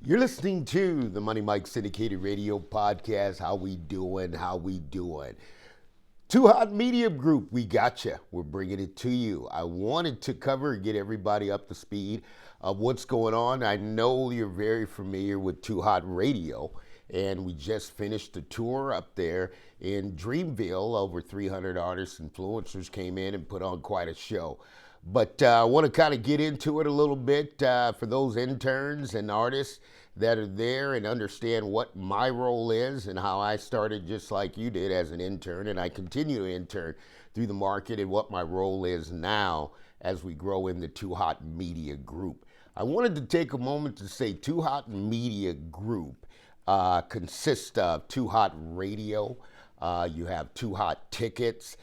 You're listening to the Money Mike Syndicated Radio Podcast. How we doing? How we doing? Too Hot Media Group, we got you. We're bringing it to you. I wanted to cover and get everybody up to speed of what's going on. I know you're very familiar with Too Hot Radio, and we just finished the tour up there in Dreamville. Over 300 artists, influencers came in and put on quite a show. But I want to kind of get into it a little bit for those interns and artists that are there and understand what my role is and how I started just like you did as an intern, and I continue to intern through the market, and what my role is now as we grow in the Too Hot Media Group. I wanted to take a moment to say Too Hot Media Group consists of Too Hot Radio, you have Too Hot Tickets,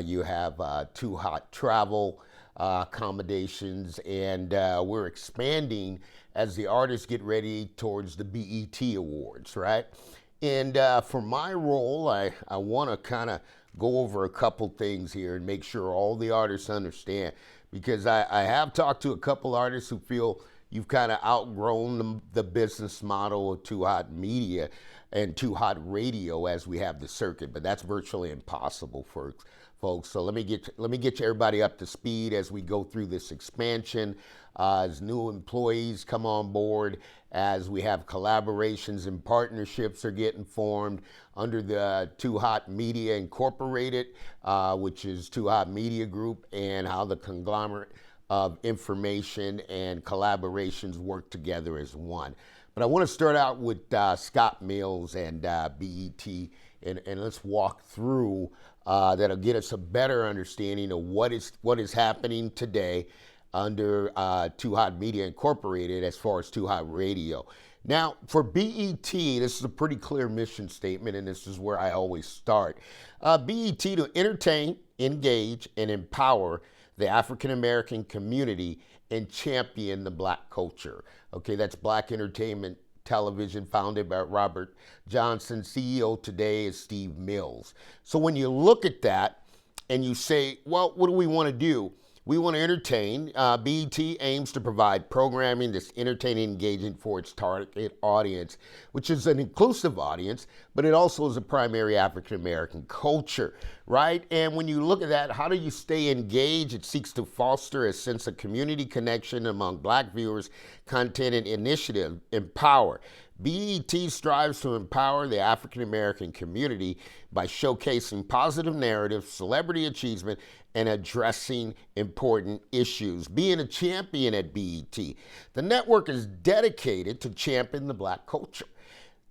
you have Too Hot Travel, accommodations, and we're expanding as the artists get ready towards the BET Awards, right? And for my role, I want to kind of go over a couple things here and make sure all the artists understand, because I have talked to a couple artists who feel you've kind of outgrown the business model of Too Hot Media and Too Hot Radio as we have the circuit, but that's virtually impossible for folks. So let me get you everybody up to speed as we go through this expansion, as new employees come on board, as we have collaborations and partnerships are getting formed under the Too Hot Media Incorporated, which is Too Hot Media Group, and how the conglomerate of information and collaborations work together as one. But I want to start out with Scott Mills and BET, and let's walk through that'll get us a better understanding of what is happening today under Too Hot Media Incorporated as far as Too Hot Radio. Now, for BET, this is a pretty clear mission statement, and this is where I always start. BET to entertain, engage, and empower the African American community and champion the Black culture. Okay, that's Black Entertainment Television, founded by Robert Johnson. CEO today is Steve Mills. So when you look at that and you say, well, what do we want to do? We want to entertain. BET aims to provide programming that's entertaining and engaging for its target audience, which is an inclusive audience, but it also is a primary African-American culture, right? And when you look at that, how do you stay engaged? It seeks to foster a sense of community connection among Black viewers, content and initiative, empower. BET strives to empower the African American community by showcasing positive narratives, celebrity achievement, and addressing important issues. Being a champion at BET, the network is dedicated to champion the Black culture.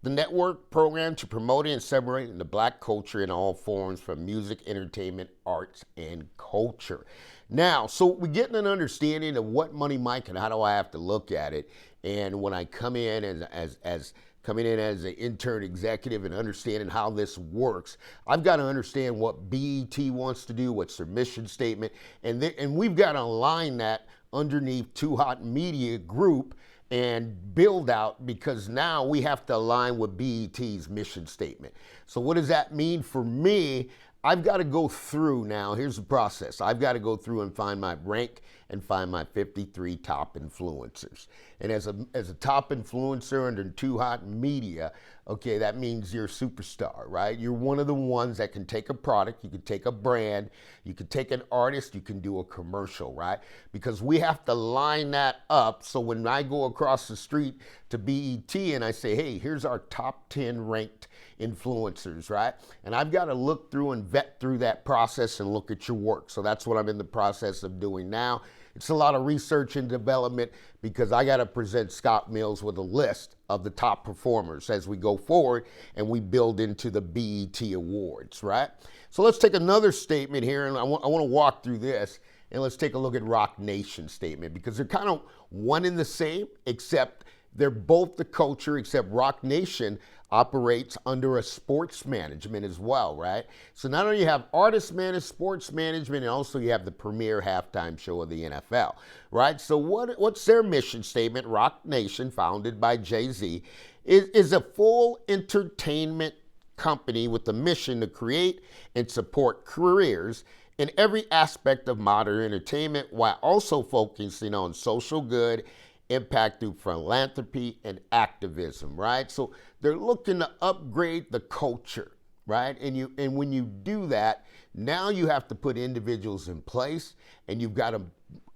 The network programmed to promote and celebrate the Black culture in all forms, from music, entertainment, arts, and culture. Now, so we're getting an understanding of what Money Mike and how do I have to look at it. And when I come in as coming in as an intern executive and understanding how this works, I've got to understand what BET wants to do, what's their mission statement, and we've got to align that underneath Too Hot Media Group and build out, because now we have to align with BET's mission statement. So what does that mean for me? I've got to go through now. Here's the process. I've got to go through and find my rank and find my 53 top influencers. And as a top influencer under Too Hot Media, okay, that means you're a superstar, right? You're one of the ones that can take a product, you can take a brand, you can take an artist, you can do a commercial, right? Because we have to line that up, so when I go across the street to BET and I say, hey, here's our top 10 ranked influencers, right? And I've got to look through and vet through that process and look at your work. So that's what I'm in the process of doing now. It's a lot of research and development, because I got to present Scott Mills with a list of the top performers as we go forward and we build into the BET Awards, right? So let's take another statement here, and I want to walk through this, and let's take a look at Roc Nation statement, because they're kind of one and the same, except they're both the culture, except Roc Nation operates under a sports management as well, right? So not only you have artist managed sports management, and also you have the premier halftime show of the NFL, right? So what's their mission statement? Roc Nation, founded by Jay-Z, is a full entertainment company with the mission to create and support careers in every aspect of modern entertainment, while also focusing on social good impact through philanthropy and activism, right? So they're looking to upgrade the culture, right? And when you do that, now you have to put individuals in place, and you've got to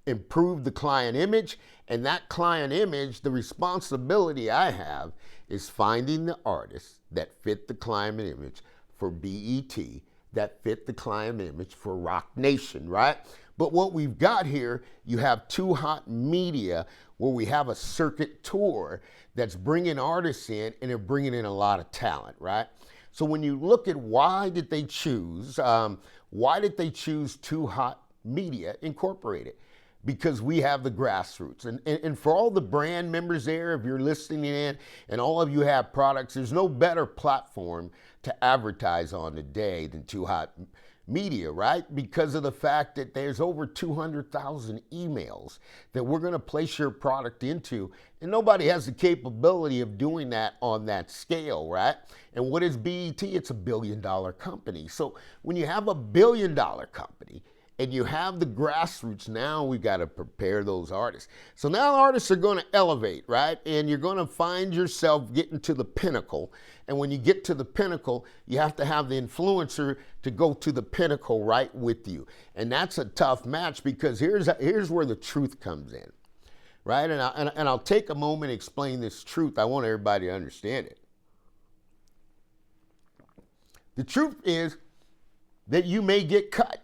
improve the client image. And that client image, the responsibility I have is finding the artists that fit the client image for BET, that fit the client image for Rock Nation, right? But what we've got here, you have Too Hot Media, where we have a circuit tour that's bringing artists in, and they're bringing in a lot of talent, right? So when you look at why did they choose Too Hot Media Incorporated? Because we have the grassroots. And for all the brand members there, if you're listening in and all of you have products, there's no better platform to advertise on today than Too Hot Media, right? Because of the fact that there's over 200,000 emails that we're going to place your product into, and nobody has the capability of doing that on that scale, right? And what is BET? It's $1 billion company. So when you have $1 billion company, and you have the grassroots, now we've got to prepare those artists. So now artists are going to elevate, right? And you're going to find yourself getting to the pinnacle. And when you get to the pinnacle, you have to have the influencer to go to the pinnacle right with you. And that's a tough match, because here's where the truth comes in, right? And I'll take a moment to explain this truth. I want everybody to understand it. The truth is that you may get cut.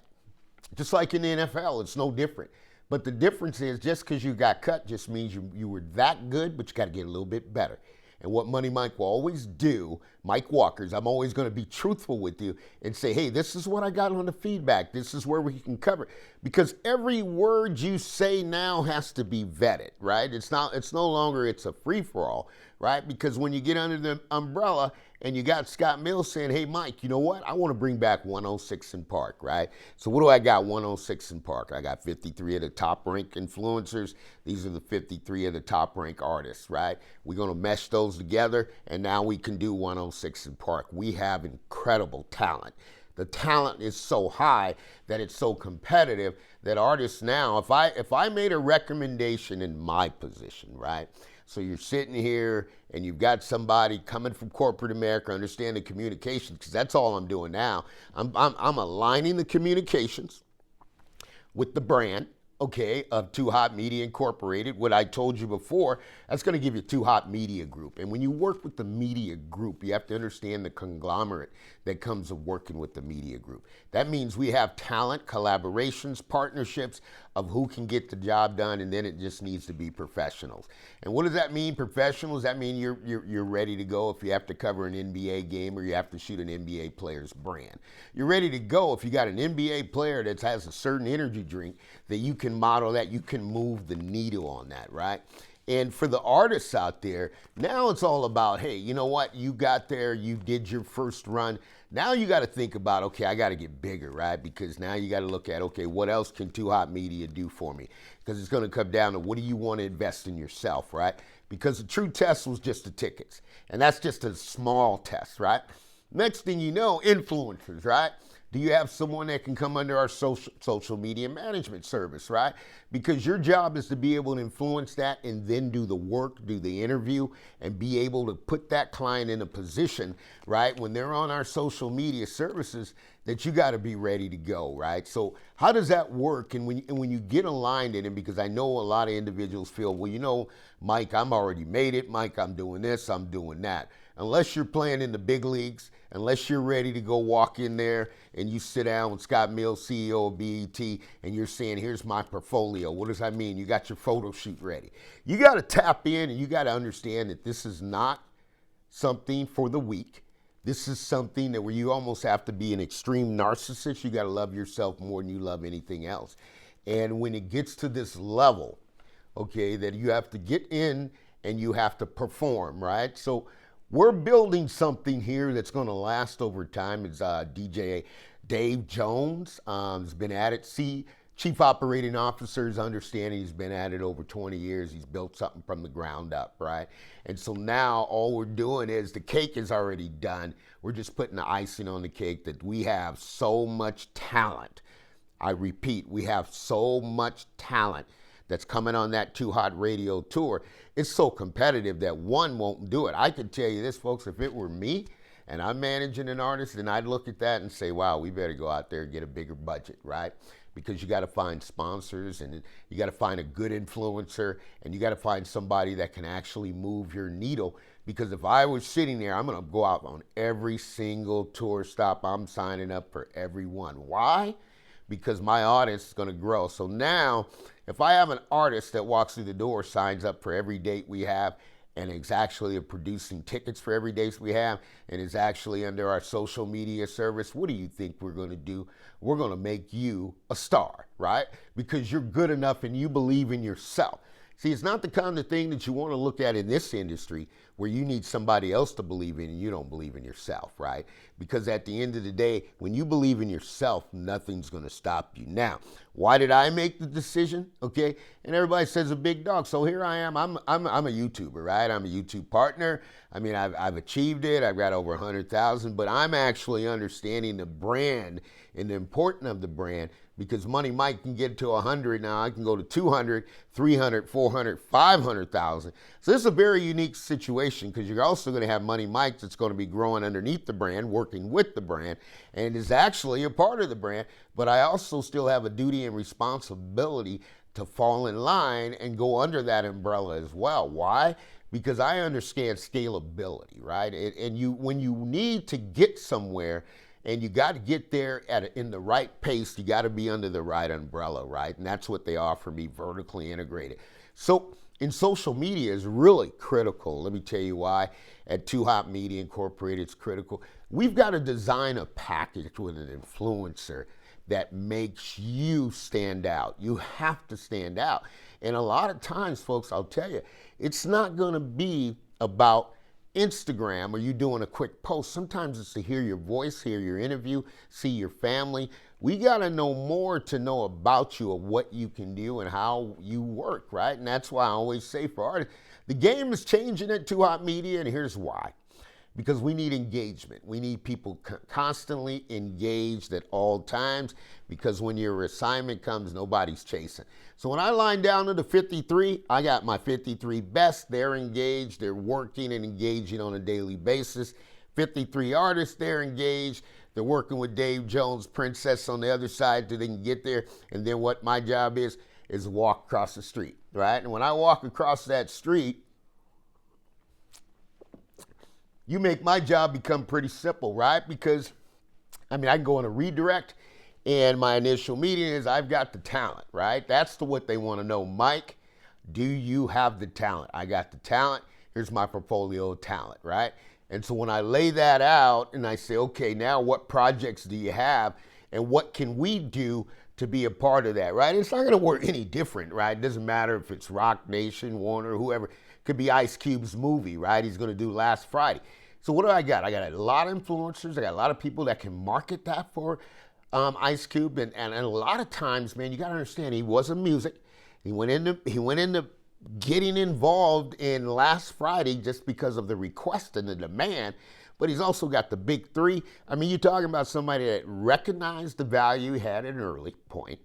Just like in the NFL, it's no different. But the difference is, just because you got cut just means you were that good, but you got to get a little bit better. And what Money Mike will always do, Mike Walker's, I'm always going to be truthful with you and say, hey, this is what I got on the feedback. This is where we can cover. Because every word you say now has to be vetted, right? It's no longer it's a free-for-all, right? Because when you get under the umbrella and you got Scott Mills saying, hey, Mike, you know what? I want to bring back 106 in Park, right? So what do I got 106 in Park? I got 53 of the top-ranked influencers. These are the 53 of the top-ranked artists, right? We're going to mesh those together, and now we can do 106 in Park. We have incredible talent. The talent is so high that it's so competitive that artists now, if I made a recommendation in my position, right? So you're sitting here and you've got somebody coming from corporate America, understanding communications, because that's all I'm doing now. I'm aligning the communications with the brand, okay, of Too Hot Media Incorporated. What I told you before, that's going to give you Too Hot Media Group. And when you work with the media group, you have to understand the conglomerate that comes of working with the media group. That means we have talent, collaborations, partnerships of who can get the job done, and then it just needs to be professionals. And what does that mean, professionals? That means you're ready to go if you have to cover an NBA game or you have to shoot an NBA player's brand. You're ready to go if you got an NBA player that has a certain energy drink that you can model that, you can move the needle on that, right? And for the artists out there, now it's all about, hey, you know what? You got there, you did your first run. Now you got to think about, okay, I got to get bigger, right? Because now you got to look at, okay, what else can Too Hot Media do for me? Because it's going to come down to what do you want to invest in yourself, right? Because the true test was just the tickets. And that's just a small test, right? Next thing you know, influencers, right? Do you have someone that can come under our social media management service, right? Because your job is to be able to influence that and then do the work, do the interview, and be able to put that client in a position, right, when they're on our social media services, that you got to be ready to go, right? So how does that work? And when you get aligned in it, because I know a lot of individuals feel, well, you know, Mike, I'm already made it. Mike, I'm doing this, I'm doing that. Unless you're playing in the big leagues, unless you're ready to go walk in there and you sit down with Scott Mills, CEO of BET, and you're saying, here's my portfolio. What does that mean? You got your photo shoot ready. You got to tap in and you got to understand that this is not something for the weak. This is something that where you almost have to be an extreme narcissist. You got to love yourself more than you love anything else. And when it gets to this level, okay, that you have to get in and you have to perform, right? So we're building something here that's going to last over time. It's DJ Dave Jones has been at it. Chief Operating Officer's understanding he's been at it over 20 years. He's built something from the ground up, right? And so now all we're doing is the cake is already done. We're just putting the icing on the cake that we have so much talent. I repeat, we have so much talent that's coming on that Too Hot Radio tour, it's so competitive that one won't do it. I can tell you this, folks, if it were me and I'm managing an artist, then I'd look at that and say, wow, we better go out there and get a bigger budget, right? Because you got to find sponsors, and you got to find a good influencer, and you got to find somebody that can actually move your needle. Because if I was sitting there, I'm going to go out on every single tour stop. I'm signing up for every one. Why? Because my audience is going to grow. So now, if I have an artist that walks through the door, signs up for every date we have, and is actually producing tickets for every date we have, and is actually under our social media service, what do you think we're going to do? We're going to make you a star, right? Because you're good enough and you believe in yourself. See, it's not the kind of thing that you want to look at in this industry where you need somebody else to believe in and you don't believe in yourself, right? Because at the end of the day, when you believe in yourself, nothing's going to stop you. Now, why did I make the decision? Okay, and everybody says a big dog. So here I am. I'm a YouTuber, right? I'm a YouTube partner. I mean, I've achieved it. I've got over 100,000, but I'm actually understanding the brand and the importance of the brand, because Money Mike can get to 100 now. I can go to 200, 300, 400, 500,000. So this is a very unique situation, because you're also going to have Money Mike that's going to be growing underneath the brand, working with the brand, and is actually a part of the brand. But I also still have a duty and responsibility to fall in line and go under that umbrella as well. Why? Because I understand scalability, right? And when you need to get somewhere, and you got to get there in the right pace, you got to be under the right umbrella, right? And that's what they offer me, vertically integrated. So in social media is really critical. Let me tell you why. At Too Hot Media Incorporated, it's critical. We've got to design a package with an influencer that makes you stand out. You have to stand out. And a lot of times, folks, I'll tell you, it's not going to be about Instagram or you doing a quick post. Sometimes it's to hear your voice, hear your interview, see your family. We got to know more to know about you, of what you can do and how you work, right? And that's why I always say for artists, the game is changing at Too Hot Media, and here's why. Because we need engagement. We need people constantly engaged at all times, because when your assignment comes, nobody's chasing. So when I line down to the 53, I got my 53 best. They're engaged. They're working and engaging on a daily basis. 53 artists, they're engaged. They're working with Dave Jones, Princess on the other side till they can get there. And then what my job is walk across the street, right? And when I walk across that street, you make my job become pretty simple, right? Because, I mean, I can go on a redirect, and my initial meeting is, I've got the talent, right? That's what they want to know. Mike, do you have the talent? I got the talent. Here's my portfolio of talent, right? And so when I lay that out and I say, okay, now what projects do you have, and what can we do to be a part of that, right? It's not going to work any different, right? It doesn't matter if it's Rock Nation, Warner, whoever. Could be Ice Cube's movie, right? He's going to do Last Friday. So what do I got? I got a lot of influencers. I got a lot of people that can market that for Ice Cube. And a lot of times, man, you got to understand, he wasn't music. He went into getting involved in Last Friday just because of the request and the demand. But he's also got the big three. I mean, you're talking about somebody that recognized the value he had at an early point,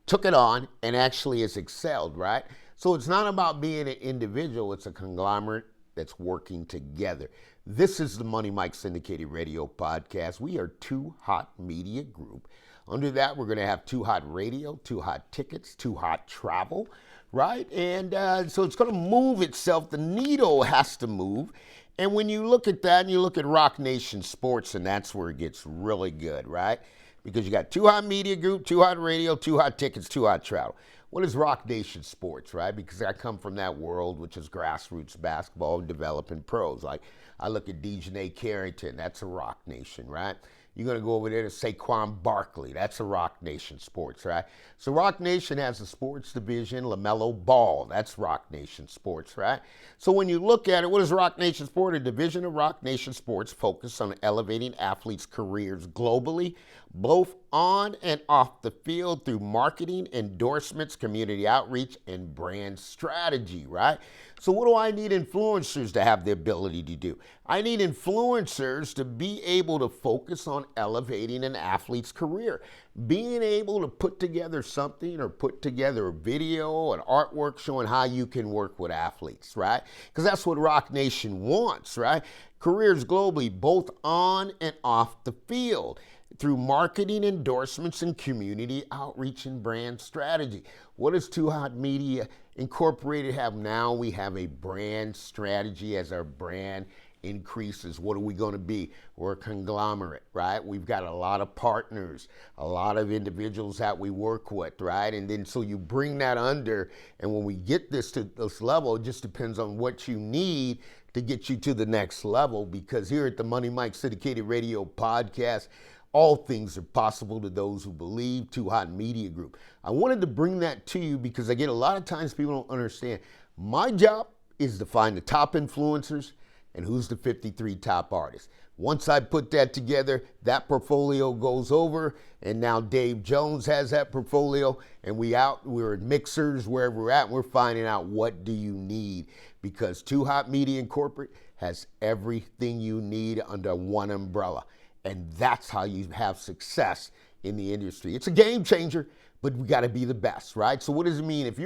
took it on, and actually has excelled, right? So it's not about being an individual. It's a conglomerate that's working together. This is the Money Mike Syndicated Radio Podcast. We are Too Hot Media Group. Under that, we're going to have Too Hot Radio, Too Hot Tickets, Too Hot Travel, right? And so it's going to move itself. The needle has to move. And when you look at that and you look at Rock Nation Sports, and that's where it gets really good, right? Because you got Too Hot Media Group, Too Hot Radio, Too Hot Tickets, Too Hot Travel. What is Rock Nation Sports, right? Because I come from that world, which is grassroots basketball and developing pros. Like, I look at Dejounte Carrington, that's a Rock Nation, right? You're going to go over there to Saquon Barkley. That's a Rock Nation Sports, right? So Rock Nation has a sports division, LaMelo Ball. That's Rock Nation Sports, right? So when you look at it, what is Rock Nation Sports? A division of Rock Nation Sports focused on elevating athletes' careers globally, both on and off the field, through marketing, endorsements, community outreach, and brand strategy, right? So what do I need influencers to have the ability to do? I need influencers to be able to focus on elevating an athlete's career. Being able to put together something or put together a video, an artwork showing how you can work with athletes, right? Because that's what Rock Nation wants, right? Careers globally, both on and off the field, through marketing, endorsements, and community outreach and brand strategy. What does Too Hot Media Incorporated have now? We have a brand strategy. As our brand increases, what are we going to be? We're a conglomerate, right? We've got a lot of partners, a lot of individuals that we work with, right? And then so you bring that under, and when we get this to this level, it just depends on what you need to get you to the next level, because here at the Money Mike Syndicated Radio Podcast, all things are possible to those who believe. Too Hot Media Group. I wanted to bring that to you because I get a lot of times people don't understand. My job is to find the top influencers and who's the 53 top artists. Once I put that together, that portfolio goes over, and now Dave Jones has that portfolio, and we're in mixers wherever we're at, and we're finding out what do you need, because Too Hot Media Incorporated has everything you need under one umbrella, and that's how you have success in the industry. It's a game changer, but we got to be the best, right? So what does it mean? If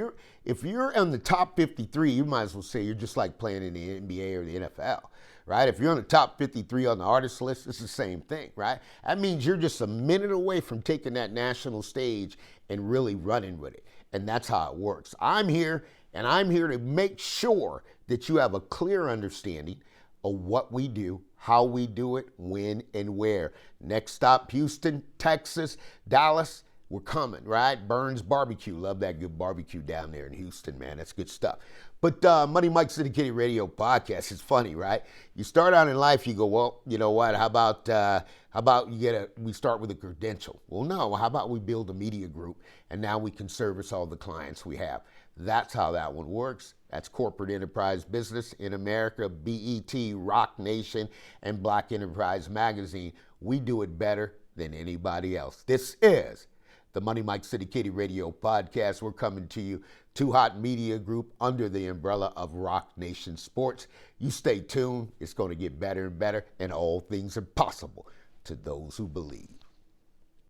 you're on the top 53, you might as well say you're just like playing in the NBA or the NFL, right? If you're on the top 53 on the artist list, it's the same thing, right? That means you're just a minute away from taking that national stage and really running with it. And that's how it works. I'm here to make sure that you have a clear understanding of what we do, how we do it, when and where. Next stop, Houston, Texas, Dallas. We're coming, right? Burns Barbecue. Love that good barbecue down there in Houston, man. That's good stuff. But Money Mike Syndicated Radio Podcast is funny, right? You start out in life, you go, well, you know what? How about we start with a credential? Well, no. How about we build a media group, and now we can service all the clients we have? That's how that one works. That's Corporate Enterprise Business in America, BET, Rock Nation, and Black Enterprise Magazine. We do it better than anybody else. This is the Money Mike Syndicated Radio Podcast. We're coming to you, Too Hot Media Group, under the umbrella of Rock Nation Sports. You stay tuned. It's going to get better and better, and all things are possible to those who believe.